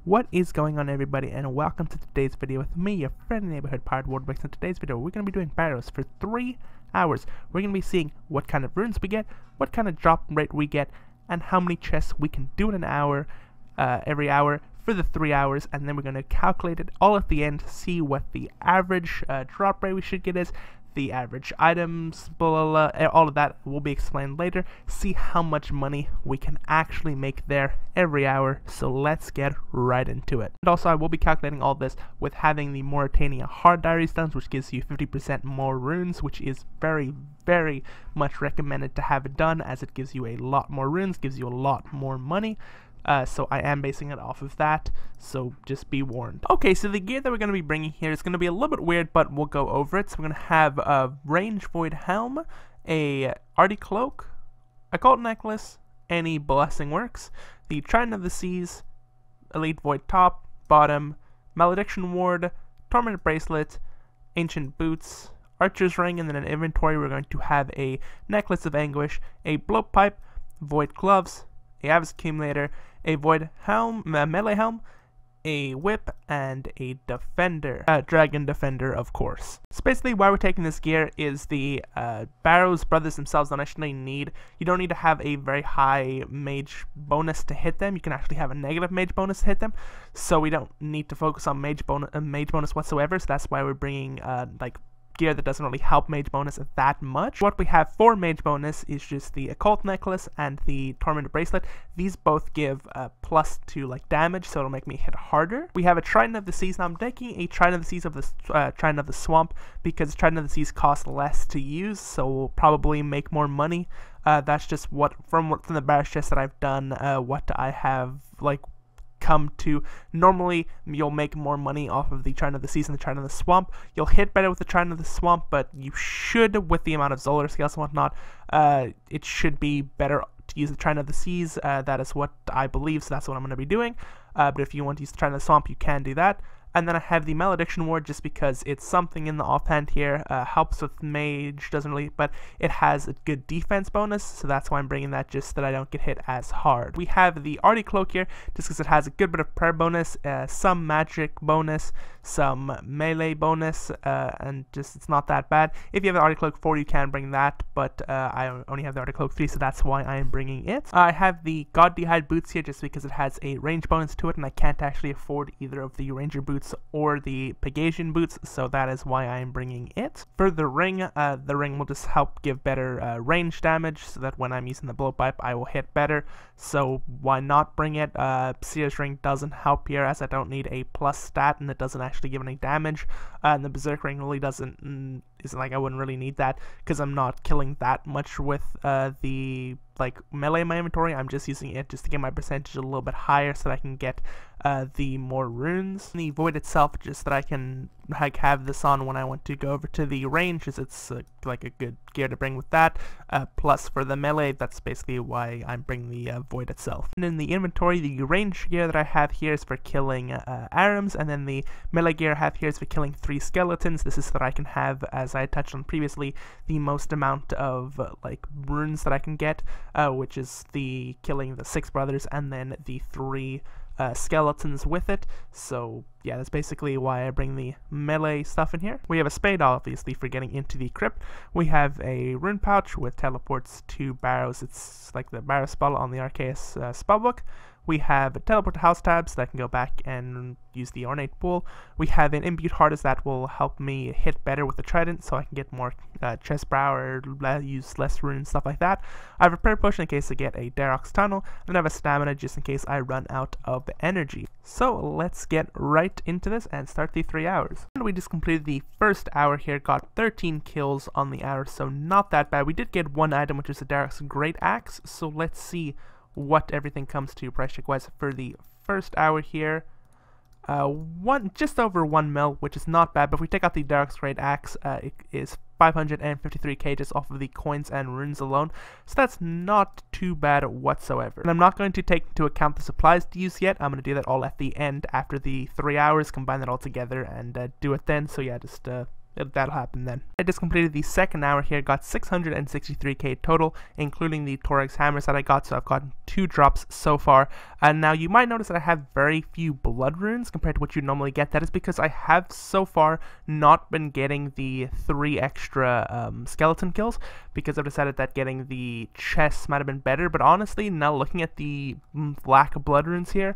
What is going on, everybody, and welcome to today's video with me, your friendly neighborhood pirate Wardwix. In today's video, we're going to be doing Barrows for 3 hours. We're going to be seeing what kind of runes we get, what kind of drop rate we get, and how many chests we can do in an hour, every hour for the 3 hours, and then we're going to calculate it all at the end, see what the average drop rate we should get is, the average items, blah, blah, blah, all of that will be explained later. See how much money we can actually make there every hour. So let's get right into it. And also, I will be calculating all this with having the Mauritania Hard Diary stones, which gives you 50% more runes, which is very, very much recommended to have it done, as it gives you a lot more runes, gives you a lot more money. So I am basing it off of that, so just be warned. Okay, so the gear that we're going to be bringing here is going to be a little bit weird, but we'll go over it. So we're going to have a range void helm, a arty cloak, a gold necklace, any blessing works, the Trident of the Seas, elite void top, bottom, malediction ward, torment bracelet, ancient boots, archer's ring, and then in inventory we're going to have a necklace of anguish, a blowpipe, void gloves, a Avis accumulator, a void helm, melee helm, a whip, and a defender, dragon defender, of course. So basically, why we're taking this gear is the Barrows brothers themselves don't actually need. You don't need to have a very high mage bonus to hit them. You can actually have a negative mage bonus to hit them. So we don't need to focus on mage bonus whatsoever. So that's why we're bringing like gear that doesn't really help mage bonus that much. What we have for mage bonus is just the occult necklace and the torment bracelet. These both give plus to like damage, so it'll make me hit harder. We have a Trident of the Seas. Now I'm taking a Trident of the Seas of the Trident of the Swamp because Trident of the Seas costs less to use, so we'll probably make more money. That's just what from the Barrows chest that I've done. What I have like come to. Normally you'll make more money off of the Trident of the Seas and the Trident of the Swamp. You'll hit better with the Trident of the Swamp, but you should, with the amount of Zolar scales and whatnot, it should be better to use the Trident of the Seas. That is what I believe, so that's what I'm going to be doing. But if you want to use the Trident of the Swamp, you can do that. And then I have the Malediction Ward just because it's something in the offhand here. Helps with mage, doesn't really, but it has a good defense bonus, so that's why I'm bringing that, just so that I don't get hit as hard. We have the Arty Cloak here just because it has a good bit of prayer bonus, some magic bonus, some melee bonus, and just it's not that bad. If you have the Arty Cloak 4, you can bring that, but I only have the Arty Cloak 3, so that's why I am bringing it. I have the God D'hide boots here just because it has a range bonus to it, and I can't actually afford either of the ranger boots or the Pegasian boots, so that is why I am bringing it. For the ring will just help give better range damage, so that when I'm using the blowpipe I will hit better, so why not bring it? Seer's ring doesn't help here, as I don't need a plus stat, and it doesn't actually give any damage, and the Berserk ring really isn't like I wouldn't really need that, because I'm not killing that much with the like melee in my inventory. I'm just using it just to get my percentage a little bit higher so that I can get the more runes. The void itself, just that I can like have this on when I want to go over to the range, as it's like a good gear to bring with that. Plus for the melee, that's basically why I'm bringing the void itself. And in the inventory, the range gear that I have here is for killing Arams, and then the melee gear I have here is for killing 3 skeletons. This is so that I can have, as I touched on previously, the most amount of like runes that I can get, which is the killing the 6 brothers and then the 3 skeletons with it. So yeah, that's basically why I bring the melee stuff in here. We have a spade, obviously, for getting into the crypt. We have a rune pouch with teleports to Barrows. It's like the Barrows spell on the Arceus spellbook. We have a teleport to house tabs that I can go back and use the ornate pool. We have an imbued heart, as that will help me hit better with the trident, so I can get more chest brow or use less runes, stuff like that. I have a prayer potion in case I get a Darok's tunnel, and I have a stamina just in case I run out of energy. So let's get right into this and start the 3 hours. And we just completed the first hour here, got 13 kills on the hour, so not that bad. We did get one item, which is a Darok's Great Axe, so let's see what everything comes to price check wise for the first hour here. Just over 1 mil, which is not bad, but if we take out the Darok's Great Axe, it is 553 cages off of the coins and runes alone, so that's not too bad whatsoever. And I'm not going to take into account the supplies to use yet. I'm going to do that all at the end after the 3 hours, combine that all together and do it then. So yeah, just that'll happen then. I just completed the second hour here, got 663k total, including the Torx hammers that I got, so I've gotten 2 drops so far. And now you might notice that I have very few blood runes compared to what you normally get. That is because I have so far not been getting the 3 extra skeleton kills, because I've decided that getting the chests might have been better. But honestly, now looking at the lack of blood runes here,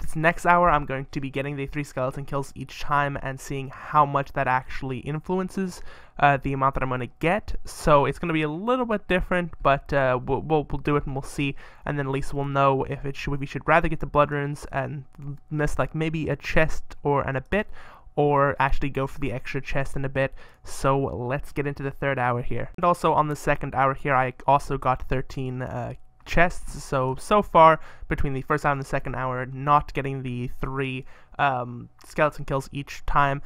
this next hour I'm going to be getting the 3 skeleton kills each time and seeing how much that actually influences the amount that I'm going to get. So it's going to be a little bit different, but we'll do it and we'll see, and then at least we'll know if we should rather get the blood runes and miss like maybe a chest and a bit, or actually go for the extra chest and a bit. So let's get into the third hour here. And also on the second hour here, I also got 13 chests. So far between the first hour and the second hour, not getting the 3 skeleton kills each time,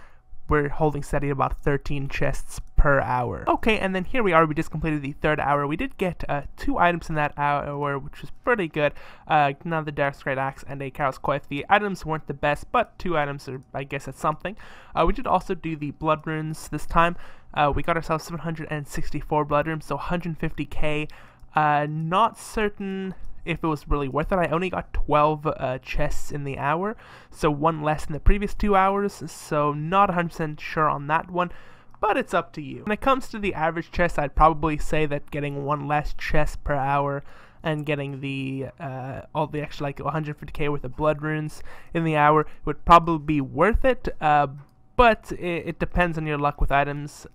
we're holding steady at about 13 chests per hour. Okay, and then here we are. We just completed the third hour. We did get 2 items in that hour, which was pretty good. Now the Dark Great Axe and a Carol's Coif. The items weren't the best, but 2 items are, I guess, it's something. We did also do the blood runes this time. We got ourselves 764 blood runes, so 150k. Not certain if it was really worth it. I only got 12 chests in the hour, so 1 less than the previous 2 hours, so not 100% sure on that one, but it's up to you. When it comes to the average chest, I'd probably say that getting 1 less chest per hour and getting the all the extra like 150k worth of blood runes in the hour would probably be worth it, but it depends on your luck with items.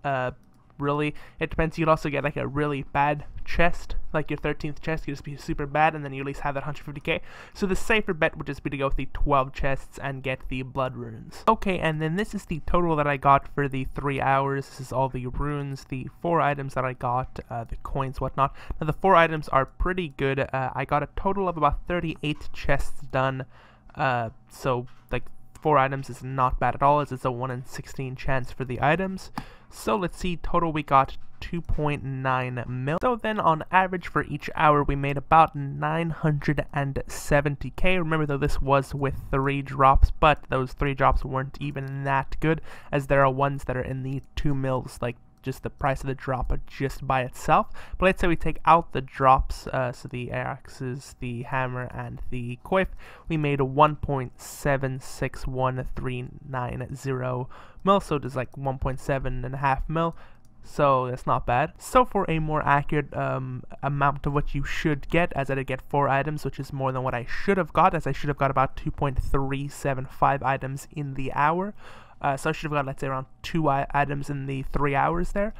Really, it depends. You could also get like a really bad chest, like your 13th chest could just be super bad, and then you at least have that 150k. So the safer bet would just be to go with the 12 chests and get the blood runes. Okay, and then this is the total that I got for the 3 hours. This is all the runes, the 4 items that I got, the coins, whatnot. Now the 4 items are pretty good. I got a total of about 38 chests done. So like 4 items is not bad at all, as it's a 1 in 16 chance for the items. So let's see, total we got 2.9 mil. So then on average for each hour we made about 970k. Remember though, this was with 3 drops, but those 3 drops weren't even that good, as there are ones that are in the 2 mils, like just the price of the drop just by itself. But let's say we take out the drops, so the axes, the hammer, and the coif, we made a 1.761390 mil, so it is like 1.7.5 mil. So that's not bad. So for a more accurate amount of what you should get, as I did get 4 items, which is more than what I should have got, as I should have got about 2.375 items in the hour. So I should have got, let's say, around 2 items in the 3 hours there.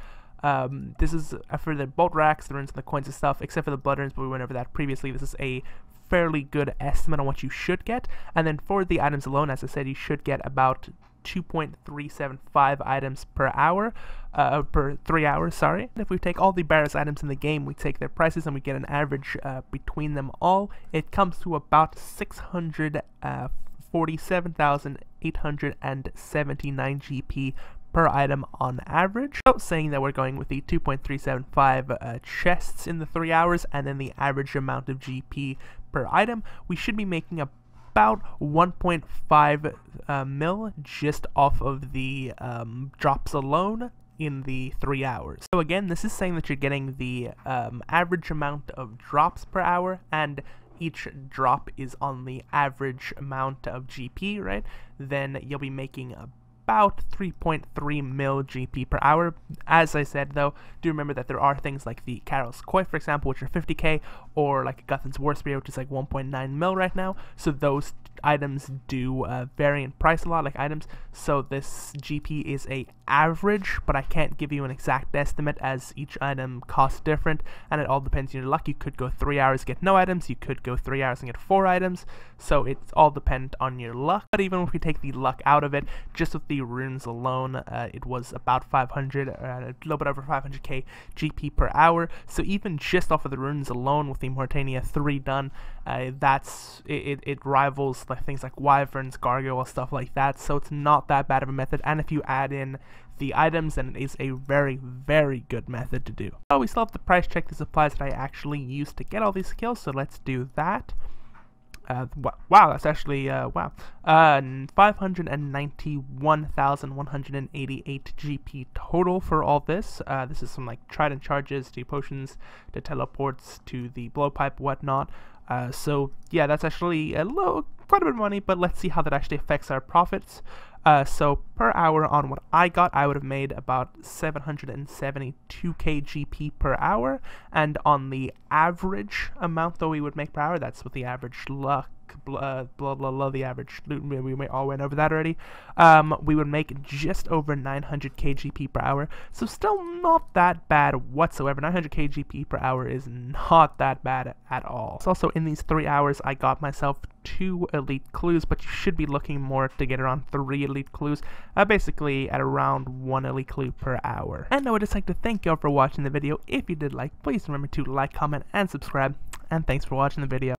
This is for the bolt racks, the runes, and the coins and stuff, except for the blood runes, but we went over that previously. This is a fairly good estimate on what you should get. And then for the items alone, as I said, you should get about 2.375 items per hour, per 3 hours, sorry. And if we take all the Barrows items in the game, we take their prices and we get an average between them all, it comes to about 647,879 GP per item on average. So saying that we're going with the 2.375 chests in the 3 hours, and then the average amount of GP per item, we should be making about 1.5 mil just off of the drops alone in the 3 hours. So again, this is saying that you're getting the average amount of drops per hour, and each drop is on the average amount of GP, right? Then you'll be making about 3.3 mil GP per hour. As I said though, do remember that there are things like the Carol's Coif, for example, which are 50k, or like Guthan's War Spear, which is like 1.9 mil right now. So those items do vary in price a lot, like items. So this GP is a average, but I can't give you an exact estimate as each item costs different, and it all depends on your luck. You could go 3 hours and get no items, you could go 3 hours and get 4 items, so it's all dependent on your luck. But even if we take the luck out of it, just with the runes alone, it was about 500, a little bit over 500k GP per hour. So even just off of the runes alone, with the Mortania 3 done, it rivals like things like wyverns, gargoyle, stuff like that. So it's not that bad of a method, and if you add in the items, then it is a very, very good method to do. Oh, we still have to price check the supplies that I actually used to get all these skills, so let's do that. Wow, that's actually, wow. 591,188 GP total for all this. This is some, like, trident charges, to potions, to teleports, to the blowpipe, whatnot. So, yeah, that's actually quite a bit of money, but let's see how that actually affects our profits. So, per hour on what I got, I would have made about 772k GP per hour, and on the average amount that we would make per hour, that's with the average luck, the average loot, we all went over that already, we would make just over 900k GP per hour, so still not that bad whatsoever. 900k GP per hour is not that bad at all. So also in these 3 hours, I got myself 2 elite clues, but you should be looking more to get around 3 elite clues, basically at around 1 elite clue per hour. And I would just like to thank you all for watching the video. If you did like, please remember to like, comment, and subscribe, and thanks for watching the video.